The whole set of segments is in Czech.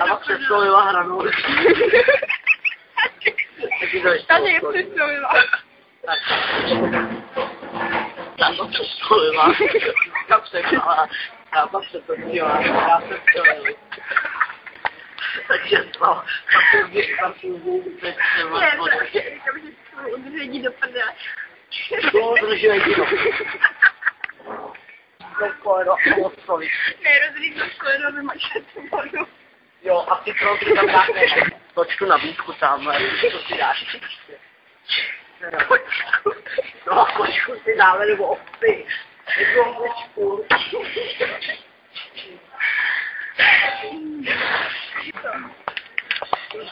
A pak přestřelila hranou. Tady je přestřelila. Tak. Tam to přestřelila. Tam překlala. A pak se to dělá. Já se přestřelila. Takže to. Pak si teď třeba. Ne, to je udržení do prdele. To udržení do prdele. Koleno a ostrovy. Ne, rozlík do koleno, vymačet tu vodu. Jo, a ty pronty tam dáme točku nabídku tamhle, co si dáš. Kočku. No, kočku si dáme, nebo ovci. Nebo kočku.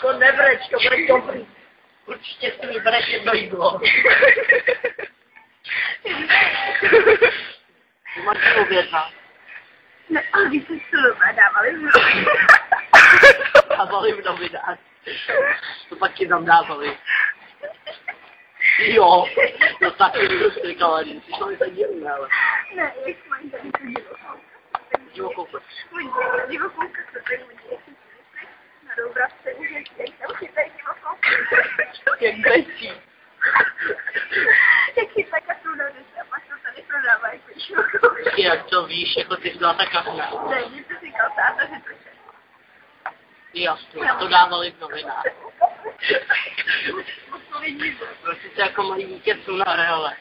To nebreč, to bude dobrý. Určitě si vybereš jedno jídlo. Ty máš to objednat. Ne, ale když se silové dávali v Dávali v novinách. To pak ti tam dávali. Jo, to taky říkala, že si to nesadili, ale. Ne, jak mají tady tu divokou. Divokou. Divokou kasu, tak může na Doubravce, už jak tam chytají divokou. Jak grecí. Jak chytají kasu na řece a pak to tady prodávají jako divokou. Jak to víš, jako ty jsi byla ta kafna. Ne, mě to říkal táta, že to je. Jasně, to dávali v novinách. Prostě to jako malý dítě jsou na rehole.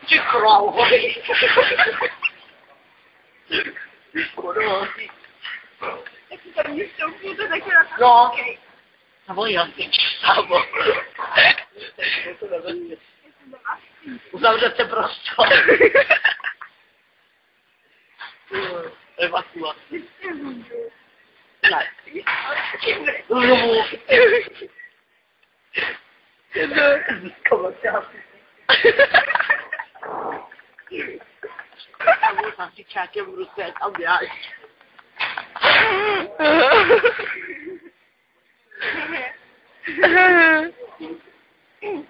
Ty krouhoj. Jak si tam mě vstoupil, to taky na to. No. Samo jasně, samo. Uzavřete prostor. Evakuace. Ne. Znovu. Já budu s hasičákem v ruce, jak tam děláš.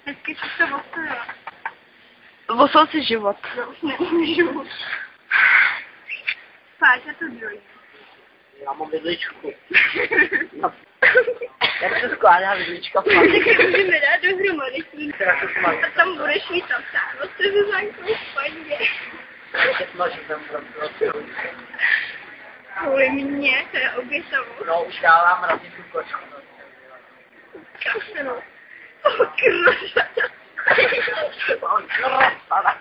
Hezky si to ostojila. Vosal si život. Já už nemůžu. Páťa to drojí. Já mám vidličku. Jak se skládá vidlička? Tak můžeme dát dohromady. A tam budeš mít tam sáhnout, to je zankou spadně. Kvůli mě, to je obětavo. No, už dávám razit tu kočku. Kaseno. O krasa. O krasa.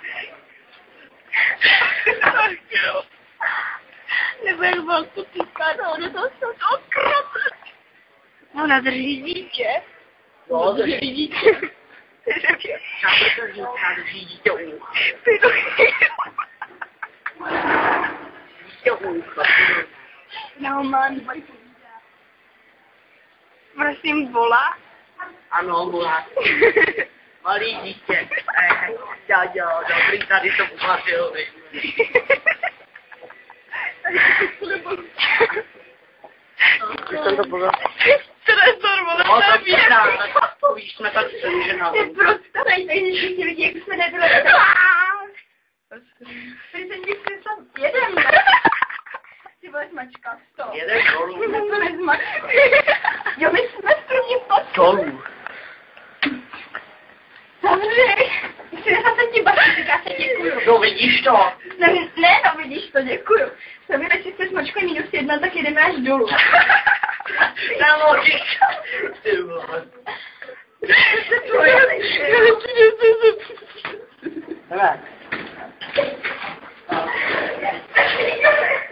Nebo jak velkou týká, no, ono to jsou to krasa. Ona drží dítě. No, drží dítě. Já to říká, drží dítě u. Dítě u. No, mám dvají povídá. Prosím, volá? Ano, volá. Malý dítě. Jo, dobrý, tady to uplatil. Když jsem to pozor. Stresor, vole, No, to to je tak to víš, jsme tak přeženali. je prostě nejde, že ti lidi, jak jsme nebyli. Teď jsem ti přesal jeden. Ty vole mačka, to. Jeden dolů. My to nezmačka. Jo, my jsme s první potřeba. Dolů. Zavřej. Přinesa se ti baví, říká se děkuju. No, vidíš to? Ne, no vidíš to, děkuju. Sobě radši se smačko -1, tak jedeme až dolů. Na ložička. Ty vole. To je Jdeme.